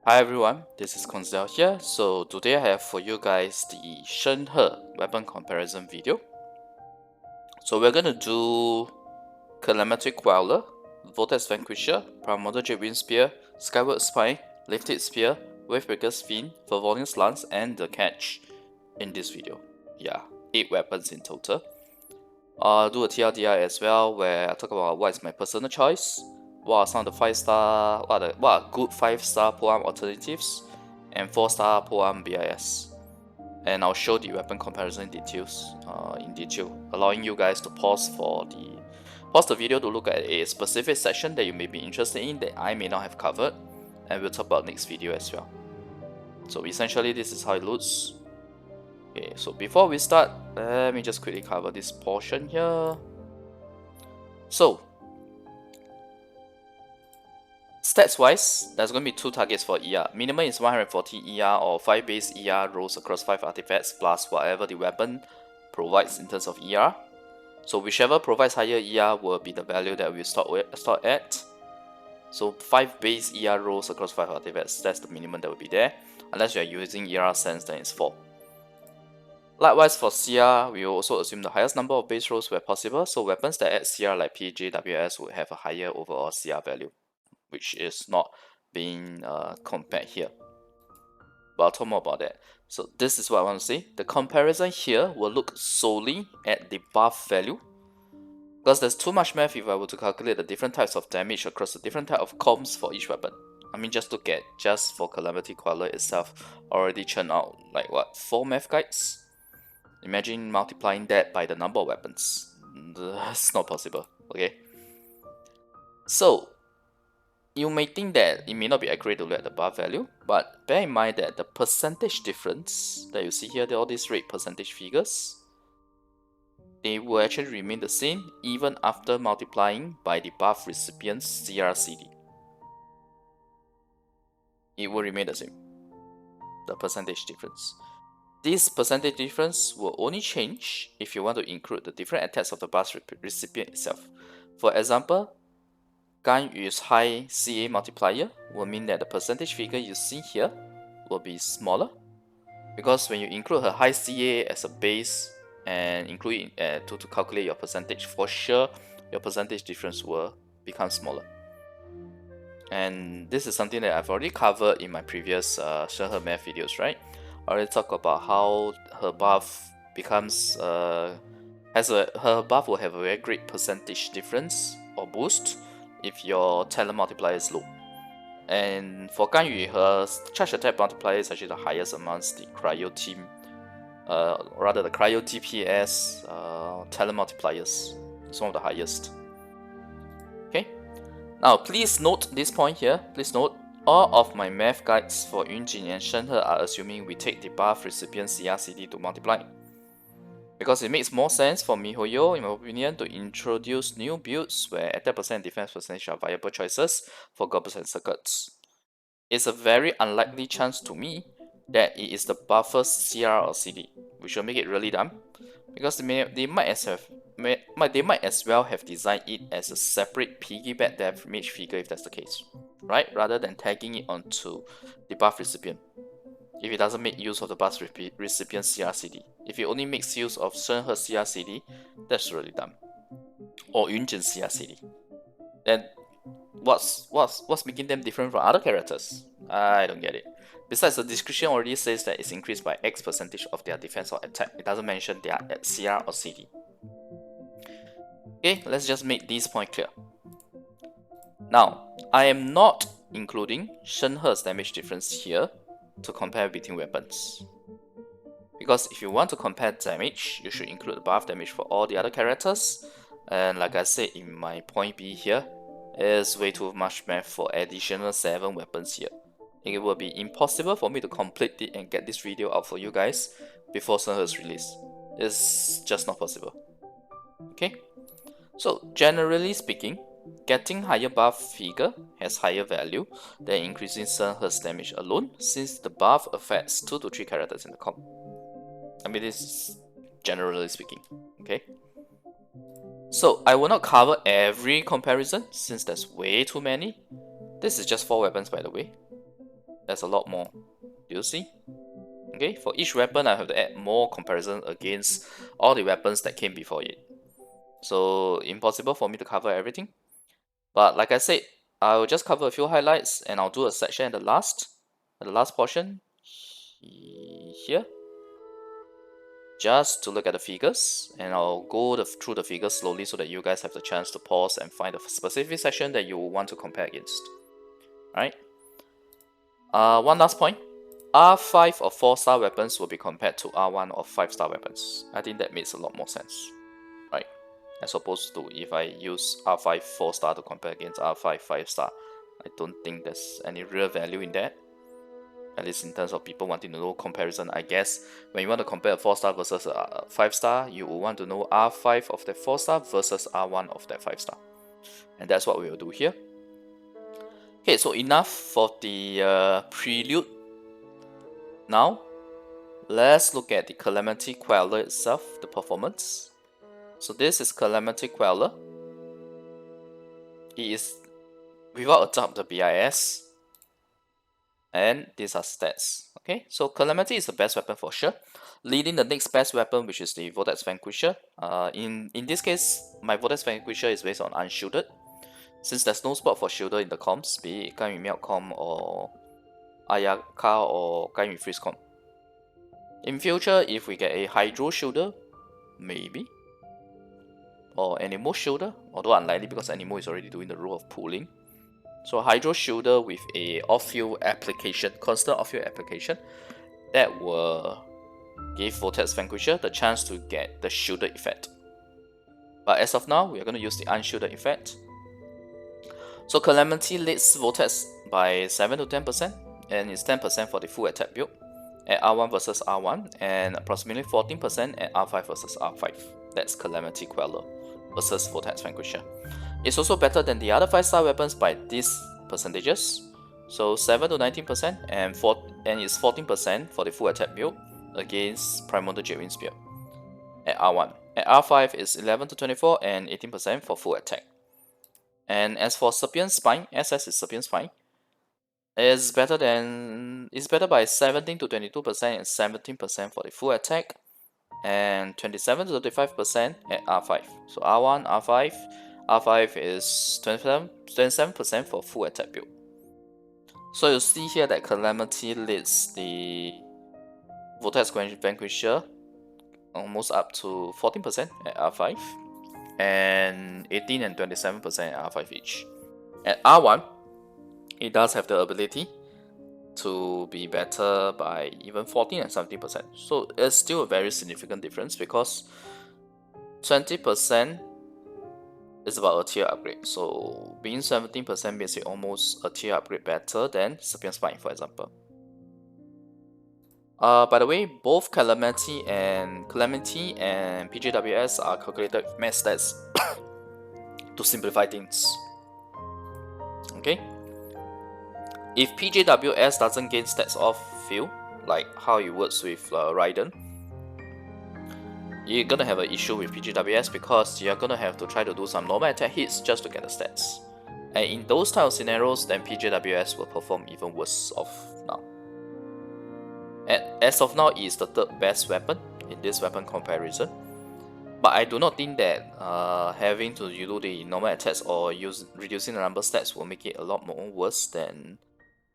Hi everyone, this is Koinzell here. So today I have for you guys the Shenhe weapon comparison video. So we're gonna do Calamity Queller, Vortex Vanquisher, Primordial Jade Spear, Skyward Spine, Lithic Spear, Wavebreaker Fiend, Favonius Lance, and the Catch in this video. Yeah, 8 weapons in total. I'll do a TLDR as well where I talk about what is my personal choice, what are some of the 5-star, what are good 5-star Polearm alternatives, and 4-star Polearm BIS. And I'll show the weapon comparison details in detail, allowing you guys to pause the video to look at a specific section that you may be interested in that I may not have covered, and we'll talk about next video as well. So essentially this is how it looks. Okay, so before we start, let me just quickly cover this portion here. So, stats wise, there's going to be 2 targets for ER. Minimum is 140 ER or 5 base ER rolls across 5 artifacts plus whatever the weapon provides in terms of ER. So whichever provides higher ER will be the value that we start at. So 5 base ER rolls across 5 artifacts, that's the minimum that will be there. Unless you are using ER sense, then it's 4. Likewise for CR, we will also assume the highest number of base rolls where possible, so weapons that add CR like PJWS would have a higher overall CR value, which is not being compared here. But I'll talk more about that. So this is what I want to say. The comparison here will look solely at the buff value, because there's too much math if I were to calculate the different types of damage across the different type of comps for each weapon. I mean, just look at, just for Calamity Queller itself, already churned out like what, 4 math guides? Imagine multiplying that by the number of weapons. That's not possible, okay? So, you may think that it may not be accurate to look at the buff value, but bear in mind that the percentage difference that you see here, all these red percentage figures, they will actually remain the same even after multiplying by the buff recipient's CRCD. It will remain the same, the percentage difference. This percentage difference will only change if you want to include the different attacks of the buff recipient itself. For example, Ganyu's high CA multiplier will mean that the percentage figure you see here will be smaller, because when you include her high CA as a base and include it to calculate your percentage, for sure your percentage difference will become smaller. And this is something that I've already covered in my previous Shenhe math videos, right? I already talked about how her buff becomes her buff will have a very great percentage difference or boost if your talent multiplier is low. And for Ganyu, her charge attack multiplier is actually the highest amongst the cryo team, rather the cryo DPS talent multipliers. It's one of the highest. Okay. Now please note this point here. Please note, all of my math guides for Yunjin and Shenhe are assuming we take the buff recipient CRCD to multiply, because it makes more sense for Mihoyo, in my opinion, to introduce new builds where attack percent and defense percentage are viable choices for goblins and circuits. It's a very unlikely chance to me that it is the buffer's CR or CD, which will make it really dumb, because they might as well have designed it as a separate piggyback damage figure if that's the case, right? Rather than tagging it onto the buff recipient. If it doesn't make use of the buff recipient CRCD, if it only makes use of Shenhe CRCD, that's really dumb. Or Yunjin CRCD. Then what's making them different from other characters? I don't get it. Besides, the description already says that it's increased by X percentage of their defense or attack. It doesn't mention they are at CR or CD. Okay, let's just make this point clear. Now, I am not including Shenhe's damage difference here to compare between weapons, because if you want to compare damage, you should include the buff damage for all the other characters, and like I said in my point B here, is way too much math for additional 7 weapons here. It will be impossible for me to complete it and get this video out for you guys before Shenhe's release. It's just not possible. Okay, so generally speaking, getting higher buff figure has higher value than increasing Shenhe's damage alone, since the buff affects 2 to 3 characters in the comp. I mean, this is generally speaking, okay? So I will not cover every comparison since there's way too many. This is just 4 weapons, by the way. There's a lot more. Do you see? Okay, for each weapon I have to add more comparison against all the weapons that came before it. So impossible for me to cover everything. But like I said, I will just cover a few highlights and I'll do a section at the last portion here, just to look at the figures, and I'll go through the figures slowly so that you guys have the chance to pause and find a specific section that you want to compare against. Alright. One last point. R5 of 4-star weapons will be compared to R1 of 5-star weapons. I think that makes a lot more sense, right? As opposed to if I use R5 4-star to compare against R5 5-star. I don't think there's any real value in that. At least in terms of people wanting to know comparison. I guess when you want to compare a 4-star versus a 5-star, you will want to know R5 of that 4-star versus R1 of that 5-star. And that's what we will do here. Okay, so enough for the prelude. Now, let's look at the Calamity Queller itself, the performance. So this is Calamity Queller. It is without a doubt the BIS. And these are stats. Okay, so Calamity is the best weapon for sure. Leading the next best weapon, which is the Vortex Vanquisher. In this case, my Vortex Vanquisher is based on unshielded. Since there's no spot for shielder in the comps, be it Ganyu Melt Com or Ayaka or Ganyu Freeze Com. In future, if we get a Hydro Shielder, maybe, or Anemo Shielder, although unlikely because Anemo is already doing the role of pulling. So Hydro Shielder with a off-field application, constant off-field application, that will give Vortex Vanquisher the chance to get the shielded effect. But as of now, we are going to use the unshielded effect. So Calamity leads Vortex by 7 to 10%, and it's 10% for the full attack build at R1 versus R1, and approximately 14% at R5 versus R5. That's Calamity Queller versus Vortex Vanquisher. It's also better than the other 5-star weapons by these percentages. So 7 to 19% and it's 14% for the full attack build against Primordial Jade Spear at R1. At R5 is 11 to 24 and 18% for full attack. And as for Serpent Spine, SS is Serpent Spine, it's better by 17 to 22% and 17% for the full attack, and 27 to 35% at R5. So R1, R5, R5 is 27% for full attack build. So you see here that Calamity leads the Vortex Vanquisher almost up to 14% at R5, and 18 and 27% at R5 each. At R1, it does have the ability to be better by even 14 and 17%. So it's still a very significant difference because 20% is about a tier upgrade. So being 17% makes it almost a tier upgrade better than Serpent Spine, for example. By the way, both Calamity and PJWS are calculated with max stats to simplify things. Okay? If PJWS doesn't gain stats off field, like how it works with Raiden, you're gonna have an issue with PJWS because you're gonna have to try to do some normal attack hits just to get the stats. And in those type of scenarios, then PJWS will perform even worse off now. And as of now, it is the third best weapon in this weapon comparison. But I do not think that having to do the normal attacks or reducing the number of stats will make it a lot more worse than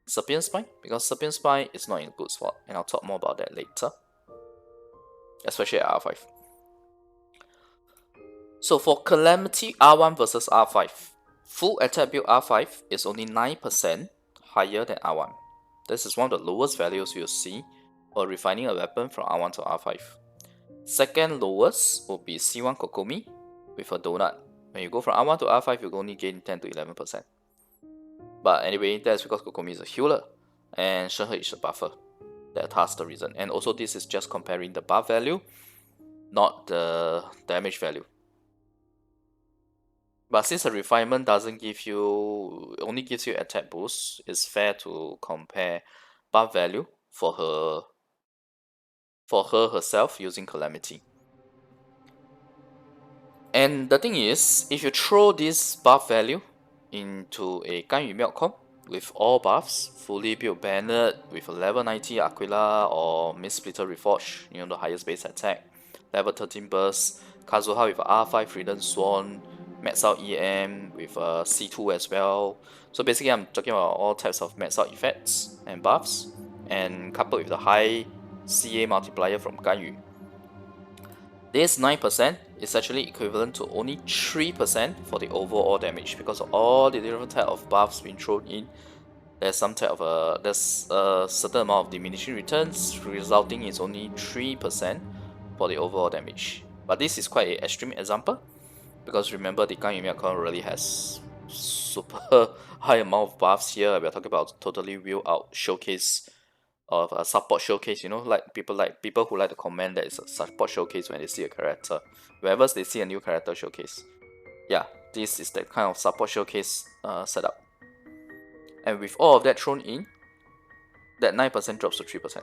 Serpent Spine, because Serpent Spine is not in a good spot, and I'll talk more about that later, especially at R5. So for Calamity R1 versus R5, full attack build R5 is only 9% higher than R1. This is one of the lowest values you'll see for refining a weapon from R1 to R5. Second lowest will be C1 Kokomi with a donut. When you go from R1 to R5, you only gain 10 to 11%. But anyway, that's because Kokomi is a healer and Shenhe is a buffer. That's the reason. And also this is just comparing the buff value, not the damage value. But since the refinement only gives you attack boost, it's fair to compare buff value for her herself using Calamity. And the thing is, if you throw this buff value into a Ganyu Melt Com, with all buffs, fully built Bennett with a level 90 Aquila or Mist Splitter Reforged, you know, the highest base attack, level 13 burst, Kazuha with R5 Freedom Swan, max out EM with a C2 as well. So basically I'm talking about all types of max out effects and buffs, and coupled with the high CA multiplier from Ganyu. This 9% is actually equivalent to only 3% for the overall damage because of all the different type of buffs being thrown in. There's a certain amount of diminishing returns, resulting in only 3% for the overall damage. But this is quite an extreme example because remember the Yoimiya account really has super high amount of buffs here. We're talking about totally wheel out showcase of a support showcase, you know, like people who like to comment that it's a support showcase when they see a character. Whenever they see a new character showcase. Yeah, this is the kind of support showcase setup. And with all of that thrown in, that 9% drops to 3%.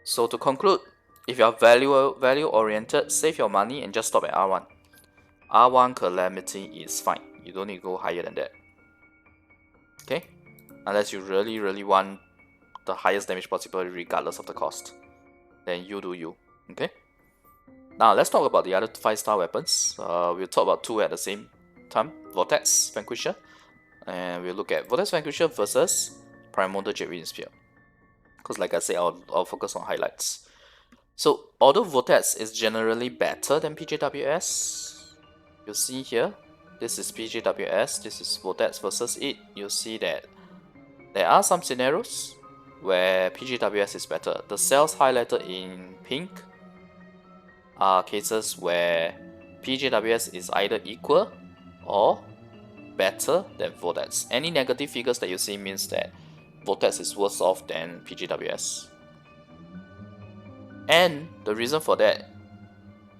So to conclude, if you are value oriented, save your money and just stop at R1. R1 Calamity is fine. You don't need to go higher than that. Okay? Unless you really want the highest damage possible regardless of the cost. Then you do you. Okay? Now let's talk about the other 5-star weapons. We'll talk about 2 at the same time. Vortex Vanquisher. And we'll look at Vortex Vanquisher versus Primordial Jet Spear. Because like I said, I'll focus on highlights. So although Vortex is generally better than PJWS, you'll see here, this is PJWS, this is Vortex versus it. You'll see that there are some scenarios where PJWS is better. The cells highlighted in pink are cases where PJWS is either equal or better than Vortex. Any negative figures that you see means that Vortex is worse off than PJWS. And the reason for that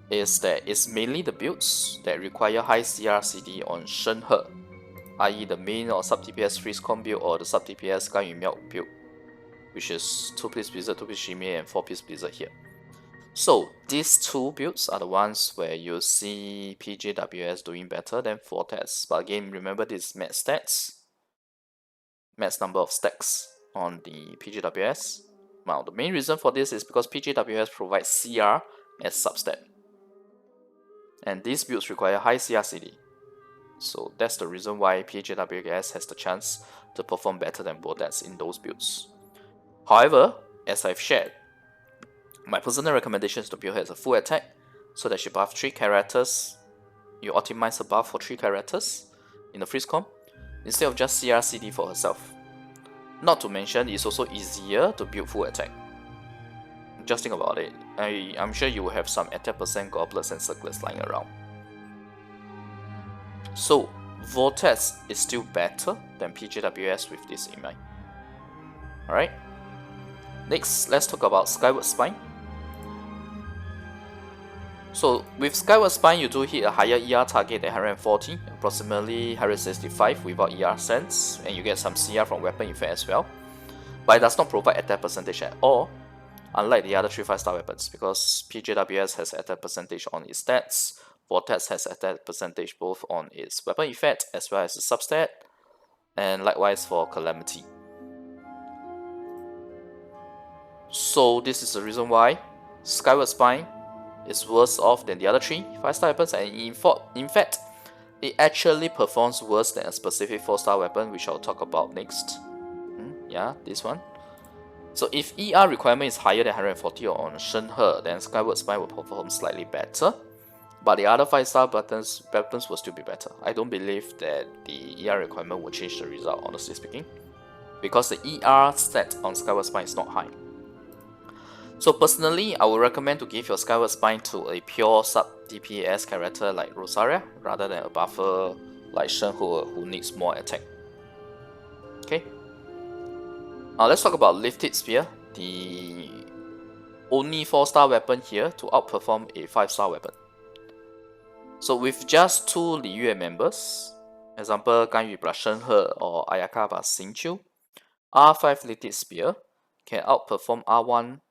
is that it's mainly the builds that require high CR/CD on Shenhe, i.e. the main or sub DPS freeze com build or the sub DPS Ganyu build, which is 2-piece Blizzard, 2-piece Shime, and 4-piece Blizzard here. So these 2 builds are the ones where you see PJWS doing better than Vortex. But again, remember this max stats, max number of stacks on the PJWS. Now the main reason for this is because PJWS provides CR as substat, and these builds require high CR/CD. So that's the reason why PJWS has the chance to perform better than Vortex in those builds. However, as I've shared, my personal recommendation is to build her as a full attack, so that she buff 3 characters. You optimize her buff for 3 characters in the freeze comp, instead of just CR/CD for herself. Not to mention, it's also easier to build full attack. Just think about it. I'm sure you will have some attack percent goblets and circlets lying around. So, Vortex is still better than PJWS with this in mind. Alright? Next, let's talk about Skyward Spine. So, with Skyward Spine, you do hit a higher ER target at 140, approximately 165 without ER sense, and you get some CR from weapon effect as well. But it does not provide attack percentage at all, unlike the other 3 5-star weapons, because PJWS has attack percentage on its stats, Vortex has attack percentage both on its weapon effect as well as the substat, and likewise for Calamity. So this is the reason why Skyward Spine is worse off than the other 3 5-star weapons, and in fact, it actually performs worse than a specific 4-star weapon, which I'll talk about next. Yeah, this one. So if ER requirement is higher than 140 on Shenhe, then Skyward Spine will perform slightly better, but the other 5-star weapons will still be better. I don't believe that the ER requirement will change the result, honestly speaking, because the ER stat on Skyward Spine is not high. So personally, I would recommend to give your Skyward Spine to a pure sub DPS character like Rosaria, rather than a buffer like Shenhe who needs more attack. Okay. Now let's talk about Lithic Spear, the only 4-star weapon here to outperform a 5-star weapon. So with just 2 Liyue members, example Ganyu plus Shenhe or Ayaka plus Xingqiu, R5 Lithic Spear can outperform R1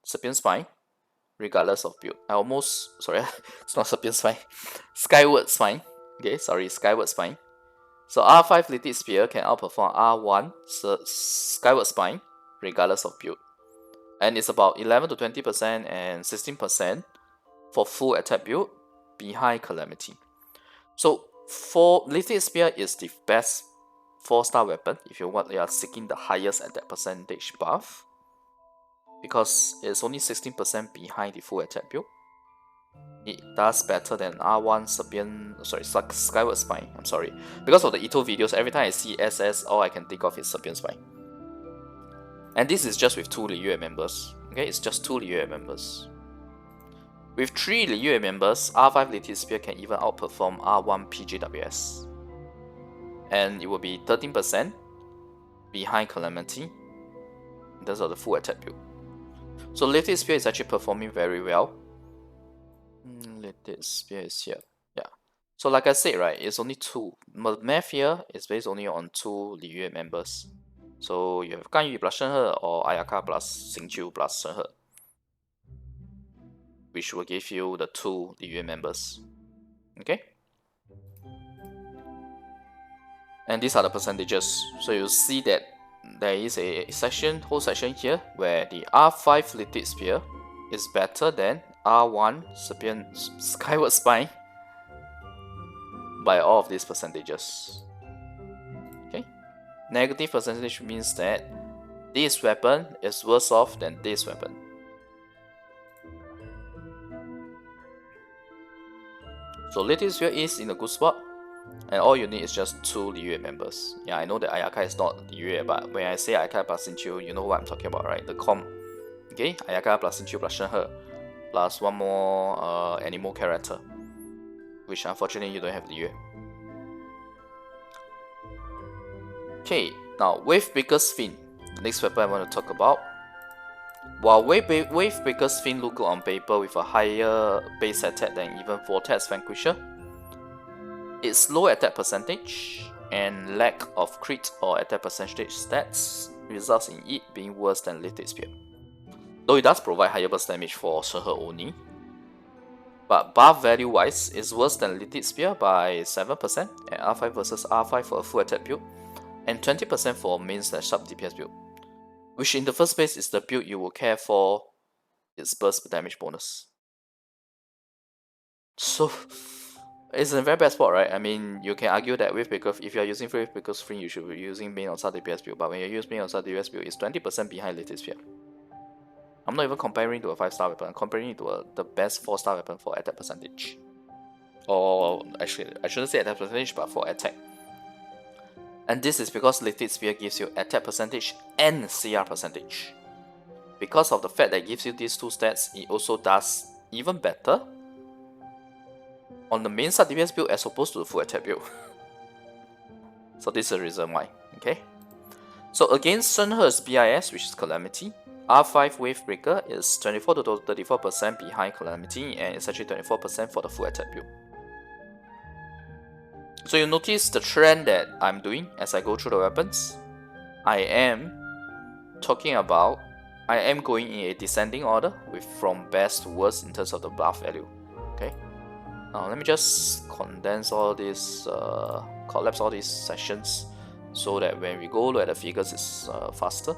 Serpent Spine regardless of build. It's not Serpent Spine, Skyward Spine. Okay, sorry, Skyward Spine. So R5 Lithic Spear can outperform R1 Skyward Spine regardless of build. And it's about 11 to 20% and 16% for full attack build behind Calamity. So for Lithic Spear is the best 4-star weapon if you are seeking the highest attack percentage buff, because it's only 16% behind the full attack build. It does better than R1 Skyward Spine. I'm sorry. Because of the Itto videos, every time I see SS, all I can think of is Serbian Spine. And this is just with 2 Liyue members. Okay, it's just 2 Liyue members. With 3 Liyue members, R5 Lithic Spear can even outperform R1 PJWS. And it will be 13% behind Calamity in terms of the full attack build. So Lithic Spear is actually performing very well. Lithic Spear is here. Yeah. So like I said, right, it's only 2. Math here is based only on 2 Liyue members. So you have Ganyu plus Shenhe or Ayaka plus Xingqiu plus Shenhe, which will give you the 2 Liyue members. Okay? And these are the percentages. So you see that there is a whole section here where the R5 Lithic Spear is better than R1 Skyward Spine by all of these percentages. Okay? Negative percentage means that this weapon is worse off than this weapon. So Lithic Spear is in a good spot, and all you need is just 2 Liyue members. Yeah, I know that Ayaka is not Liyue, but when I say Ayaka plus Xingqiu, you know what I'm talking about, right? The comp. Okay, Ayaka plus Xingqiu plus Shenhe, plus one more animal character, which unfortunately you don't have Liyue. Okay, now Wavebreaker's Fin, the next weapon I want to talk about. While Wavebreaker's Fin look good on paper with a higher base attack than even Vortex Vanquisher, its low attack percentage and lack of crit or attack percentage stats results in it being worse than Lithic Spear. Though it does provide higher burst damage for Shenhe only, but buff value wise is worse than Lithic Spear by 7% and R5 versus R5 for a full attack build, and 20% for main / sub DPS build, which in the first place is the build you will care for its burst damage bonus. So it's a very bad spot, right? I mean, you can argue that Wavebreaker, if you are using Wavebreaker's Fin, you should be using main or sub DPS build, but when you use main or sub DPS build, it's 20% behind Lithic Spear. I'm not even comparing to a 5-star weapon, I'm comparing it to the best 4-star weapon for attack percentage. Or actually, I shouldn't say attack percentage, but for attack. And this is because Lithic Spear gives you attack percentage and CR percentage. Because of the fact that it gives you these 2 stats, it also does even better on the main sub DPS build as opposed to the full attack build. So this is the reason why. Okay. So against Shenhe's BIS, which is Calamity, R5 Wavebreaker is 24 to 34% behind Calamity, and it's actually 24% for the full attack build. So you notice the trend that I'm doing as I go through the weapons. I am going in a descending order from best to worst in terms of the buff value. Okay. Now let me just condense all these, collapse all these sessions so that when we go look at the figures, it's faster.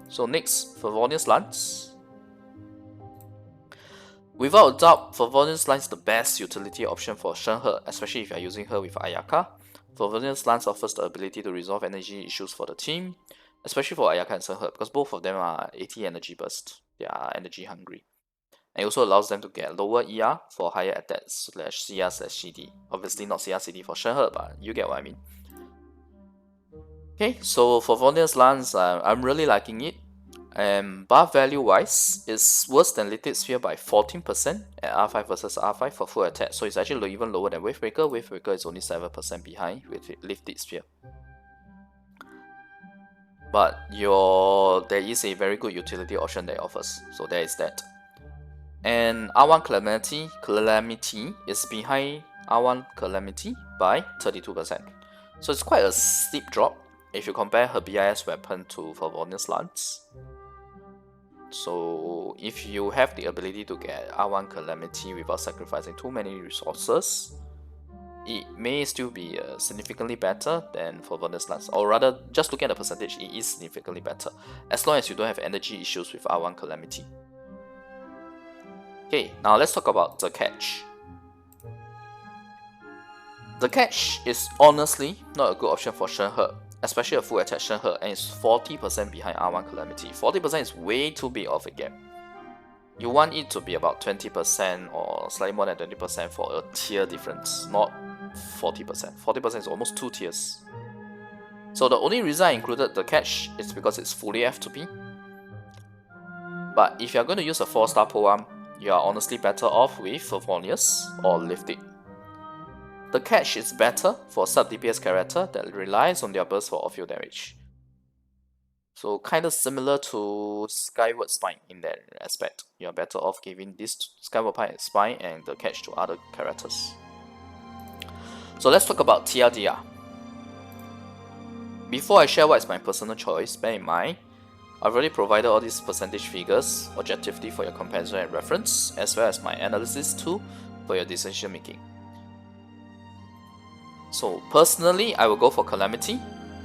So next, Favonius Lance. Without a doubt, Favonius Lance is the best utility option for Shenhe, especially if you are using her with Ayaka. Favonius Lance offers the ability to resolve energy issues for the team, especially for Ayaka and Shenhe, because both of them are 80 energy burst. They are energy hungry. And it also allows them to get lower ER for higher attack /CR/CD. Obviously not CR/CD for Shenhe, but you get what I mean. Okay, so for Favonius Lance, I'm really liking it. And buff value wise, it's worse than Lithic Spear by 14% at R5 versus R5 for full attack. So it's actually even lower than Wavebreaker. Wavebreaker is only 7% behind with Lithic Spear. But there is a very good utility option that it offers. So there is that. And R1 Calamity is behind R1 Calamity by 32%. So it's quite a steep drop if you compare her BIS weapon to Favonius Lance. So if you have the ability to get R1 Calamity without sacrificing too many resources, it may still be significantly better than Favonius Lance, or rather, just looking at the percentage, it is significantly better, as long as you don't have energy issues with R1 Calamity. Okay, now let's talk about the catch. The catch is honestly not a good option for Shenhe, especially a full attack Shenhe, and it's 40% behind R1 Calamity. 40% is way too big of a gap. You want it to be about 20% or slightly more than 20% for a tier difference, not 40%. 40% is almost 2 tiers. So the only reason I included the catch is because it's fully F2P. But if you're going to use a 4-star Polearm, you are honestly better off with Favonius or Lithic. The catch is better for sub-DPS character that relies on their burst for off-field damage. So kinda similar to Skyward Spine in that aspect. You're better off giving this Skyward Spine and the catch to other characters. So let's talk about TLDR. Before I share what is my personal choice, bear in mind, I've already provided all these percentage figures objectively for your comparison and reference, as well as my analysis tool for your decision making. So personally, I will go for Calamity,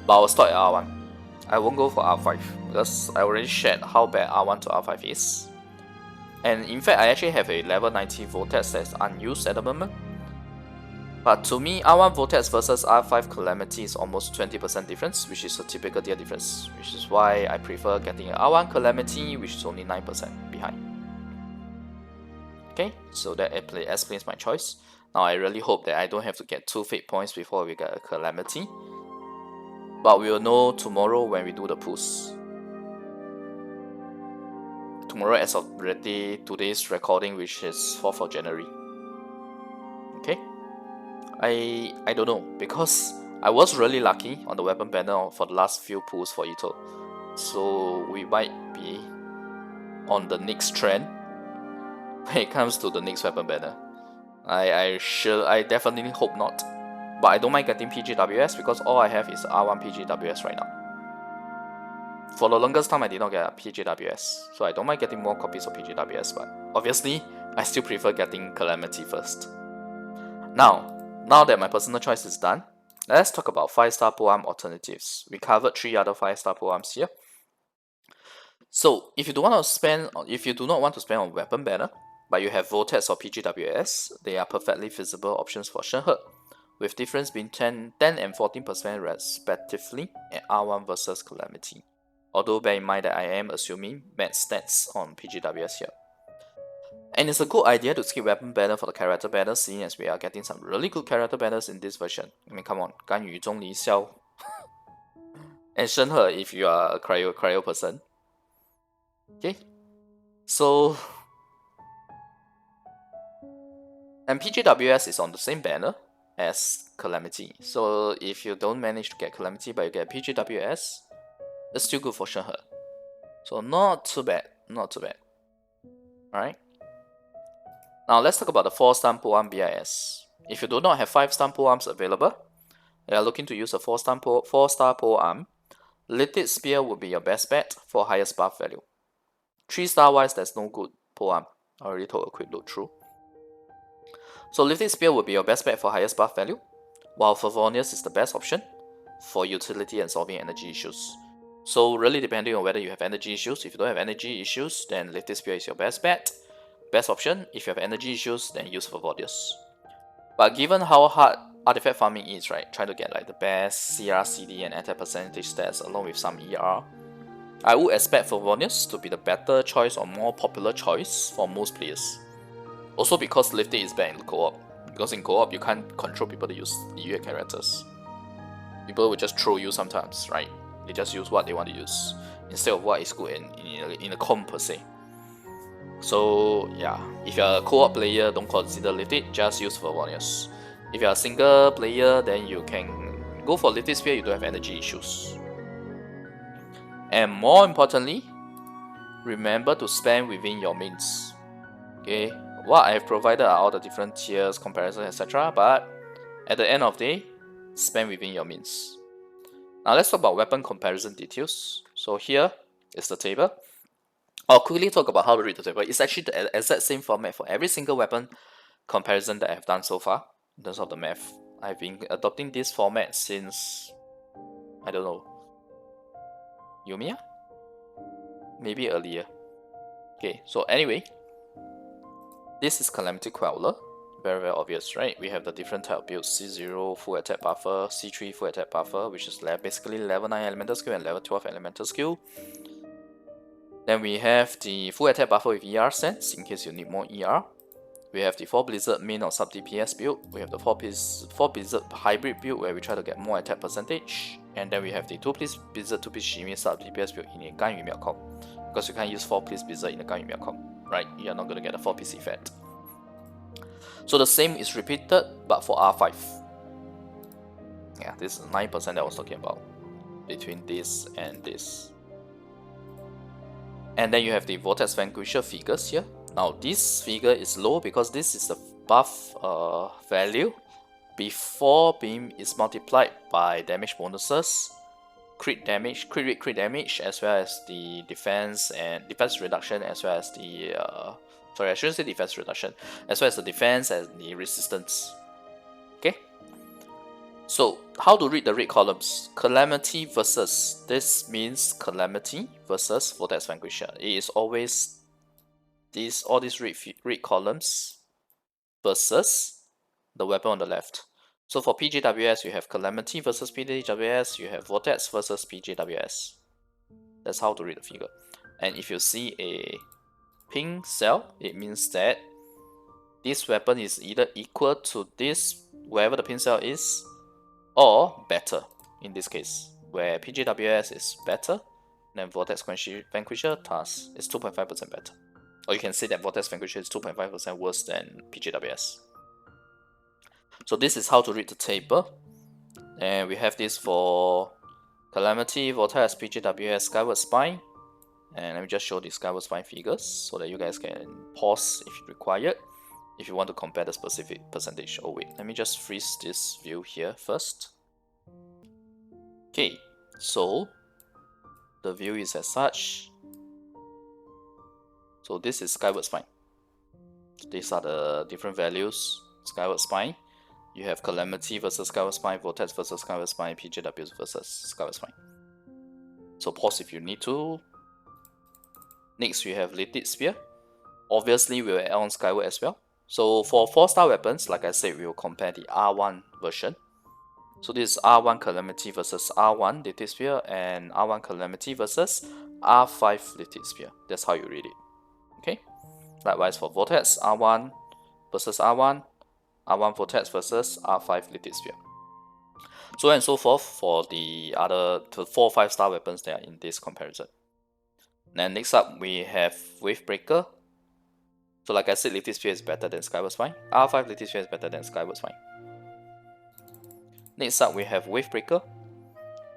but I will start at R1. I won't go for R5 because I already shared how bad R1 to R5 is. And in fact, I actually have a level 90 Vortex that's unused at the moment. But to me, R1 Vortex versus R5 Calamity is almost 20% difference, which is a typical tier difference, which is why I prefer getting an R1 Calamity, which is only 9% behind. Okay, so that explains my choice. Now I really hope that I don't have to get 2 fate points before we get a Calamity. But we will know tomorrow when we do the pulls. Tomorrow as of today's recording, which is 4th of January. Okay? I don't know, because I was really lucky on the weapon banner for the last few pulls for Itto. So we might be on the next trend when it comes to the next weapon banner. I definitely hope not. But I don't mind getting PJWS because all I have is R1 PJWS right now. For the longest time I did not get a PJWS, so I don't mind getting more copies of PJWS, but obviously I still prefer getting Calamity first. Now that my personal choice is done, let's talk about 5-star Polearm alternatives. We covered 3 other 5-star Polearms here. So if you do not want to spend on weapon banner, but you have Vortex or PJWS, they are perfectly feasible options for Shenhe, with difference between 10 and 14% respectively at R1 versus Calamity. Although bear in mind that I am assuming max stats on PJWS here. And it's a good idea to skip weapon banner for the character banner, seeing as we are getting some really good character banners in this version. I mean, come on, Ganyu, Zhongli, Xiao. And Shenhe if you are a cryo person. Okay, so... And PJWS is on the same banner as Calamity. So if you don't manage to get Calamity but you get PJWS, it's still good for Shenhe. So not too bad, not too bad. Alright. Now let's talk about the 4-star Polearm BIS. If you do not have 5-star Polearms available, you are looking to use a 4-star Polearm, Lithic Spear would be your best bet for highest buff value. 3-star wise, there's no good Polearm. I already took a quick look through. So Lithic Spear would be your best bet for highest buff value, while Favonius is the best option for utility and solving energy issues. So really depending on whether you have energy issues. If you don't have energy issues, then Lithic Spear is your best bet. Best option. If you have energy issues, then use Favonius. But given how hard artifact farming is, right, trying to get like the best CR, CD and attack percentage stats along with some ER, I would expect Favonius to be the better choice or more popular choice for most players. Also because Lithic is bad in co-op. Because in co-op you can't control people to use EU characters. People will just throw you sometimes, right? They just use what they want to use instead of what is good in a comp per se. So yeah, if you're a co-op player, don't consider Lithic, just use Favonius. If you're a single player, then you can go for Lithic Spear, you don't have energy issues. And more importantly, remember to spend within your means. Okay, what I have provided are all the different tiers, comparisons, etc. But at the end of the day, spend within your means. Now let's talk about weapon comparison details. So here is the table. I'll quickly talk about how to read the table. It's actually the exact same format for every single weapon comparison that I've done so far in terms of the math. I've been adopting this format since, I don't know, Yoimiya? Maybe earlier. Okay, so anyway, this is Calamity Queller. Very obvious, right? We have the different type of builds: C0 full attack buffer, C3 full attack buffer, which is basically level 9 elemental skill and level 12 elemental skill. Then we have the full attack buffer with ER sense in case you need more ER. We have the 4 Blizzard main or sub DPS build. We have the 4 Blizzard hybrid build where we try to get more attack percentage. And then we have the 2 Blizzard 2 Shimi sub DPS build in a Ganyu comp. Because you can't use 4 Blizzard in a Ganyu comp, right? You're not going to get a 4 piece effect. So the same is repeated, but for R5. Yeah, this is 9% that I was talking about. Between this and this. And then you have the Vortex Vanquisher figures here. Now this figure is low because this is the buff value before beam is multiplied by damage bonuses, crit rate, crit damage, as well as the defense reduction, as well as the sorry, I shouldn't say defense reduction, as well as the defense and the resistance. Okay. So how to read the rate columns? Calamity versus, this means Calamity versus Vortex Vanquisher. It is always all these rate columns versus the weapon on the left. So for PJWS, you have Calamity versus PJWS, you have Vortex versus PJWS. That's how to read the figure. And if you see a pink cell, it means that this weapon is either equal to this, wherever the pink cell is, or better in this case, where PJWS is better than Vortex Vanquisher, thus is 2.5% better. Or you can say that Vortex Vanquisher is 2.5% worse than PJWS. So this is how to read the table. And we have this for Calamity, Vortex, PJWS, Skyward Spine. And let me just show the Skyward Spine figures so that you guys can pause if required, if you want to compare the specific percentage. Oh wait, let me just freeze this view here first. Okay, so the view is as such. So this is Skyward Spine. These are the different values. Skyward Spine. You have Calamity versus Skyward Spine, Vortex versus Skyward Spine, PJWS versus Skyward Spine. So pause if you need to. Next we have Lithic Spear. Obviously we will add on Skyward as well. So for 4-star weapons, like I said, we will compare the R1 version. So this is R1 Calamity versus R1 Lithic Spear, and R1 Calamity versus R5 Lithic Spear. That's how you read it. Okay. Likewise for Vortex, R1 versus R1, R1 Vortex versus R5 Lithic Spear. So on and so forth for the other 4-5-star weapons that are in this comparison. Then next up we have Wavebreaker. So like I said, Lithic Spear is better than Skyward Spine. R5 Lithic Spear is better than Skyward Spine. Next up we have Wavebreaker.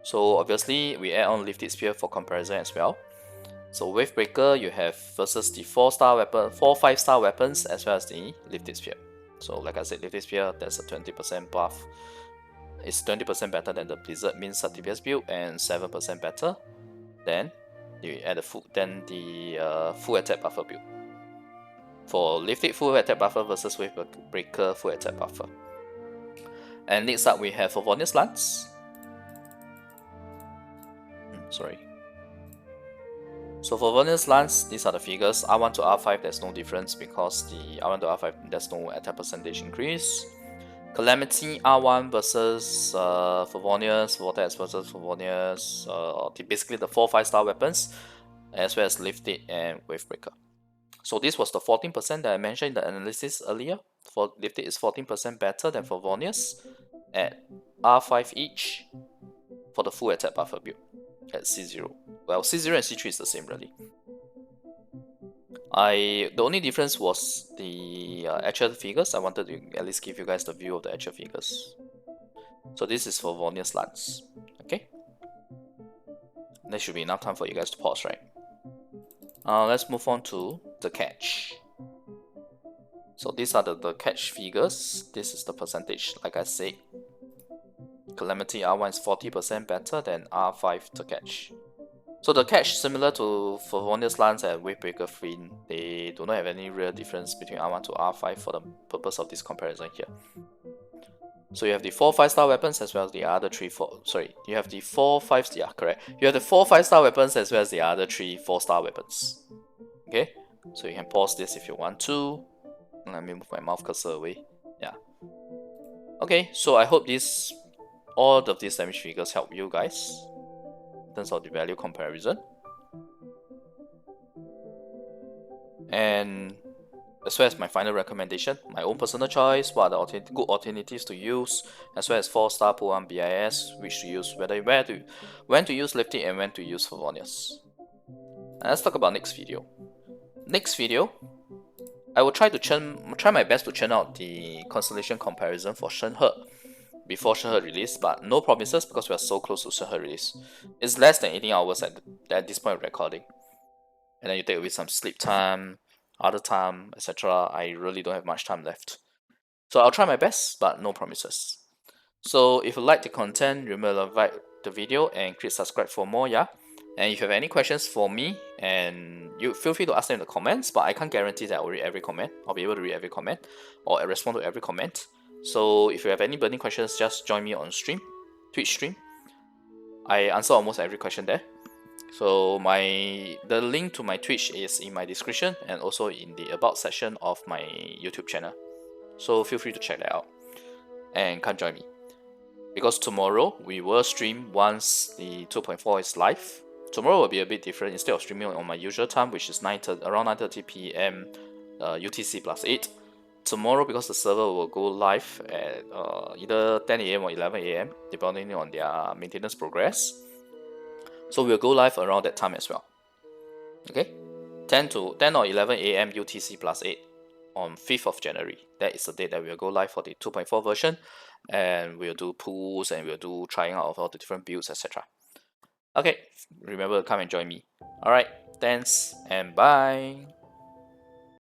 So obviously we add on Lithic Spear for comparison as well. So Wavebreaker you have versus the 4-5-star weapons as well as the Lithic Spear. So like I said, Lithic Spear, that's a 20% buff. It's 20% better than the Blizzard Min sub DPS build and 7% better than the full attack buffer build. For Lithic full attack buffer versus Wavebreaker full attack buffer. And next up we have Favonius Lance. Sorry. So for Favonius Lance, these are the figures. R1 to R5, there's no difference because the R1 to R5, there's no attack percentage increase. Calamity R1 versus Favonius, Vortex versus Favonius, basically the 4-5-star weapons, as well as Lithic and Wavebreaker. So this was the 14% that I mentioned in the analysis earlier. For Lithic is 14% better than Favonius at R5 each for the full attack buffer build at C0. Well, C0 and C3 is the same really. The only difference was the actual figures. I wanted to at least give you guys the view of the actual figures. So this is for Favonius Lance. Okay. There should be enough time for you guys to pause, right? Let's move on to the catch. So these are the catch figures. This is the percentage. Like I said, Calamity R1 is 40% better than R5 to catch. So the catch similar to Favonius Lance and Wavebreaker Fiend, they do not have any real difference between R1 to R5 for the purpose of this comparison here. So you have the 4 5-star weapons as well as the other 3 4. Sorry, you have the 4 5. Yeah, correct. You have the 4 5-star weapons as well as the other 3 4-star weapons. Okay, so you can pause this if you want to. Let me move my mouse cursor away. Yeah. Okay, so I hope all of these damage figures help you guys in terms of the value comparison. And as well as my final recommendation, my own personal choice, what are the good alternatives to use, as well as 4 Star Polearm BIS, which to use, when to use Lithic and when to use Favonius. And let's talk about next video. Next video, I will try my best to churn out the constellation comparison for Shenhe before Shenhe release, but no promises because we are so close to Shenhe release. It's less than 18 hours at this point of recording. And then you take away some sleep time, other time, etc. I really don't have much time left. So I'll try my best, but no promises. So if you like the content, remember to like the video and click subscribe for more, yeah? And if you have any questions for me, and you feel free to ask them in the comments, but I can't guarantee that I'll read every comment. I'll be able to read every comment or respond to every comment. So if you have any burning questions, just join me on stream, Twitch stream. I answer almost every question there. So the link to my Twitch is in my description and also in the about section of my YouTube channel. So feel free to check that out and come join me. Because tomorrow we will stream once the 2.4 is live. Tomorrow will be a bit different. Instead of streaming on my usual time, which is around 9:30 p.m. UTC plus 8. Tomorrow, because the server will go live at either 10 a.m. or 11 a.m. depending on their maintenance progress. So we'll go live around that time as well. Okay, 10 or 11 a.m. UTC plus 8 on 5th of January. That is the date that we'll go live for the 2.4 version, and we'll do pools and we'll do trying out of all the different builds, etc. Okay, remember to come and join me. Alright, thanks and bye.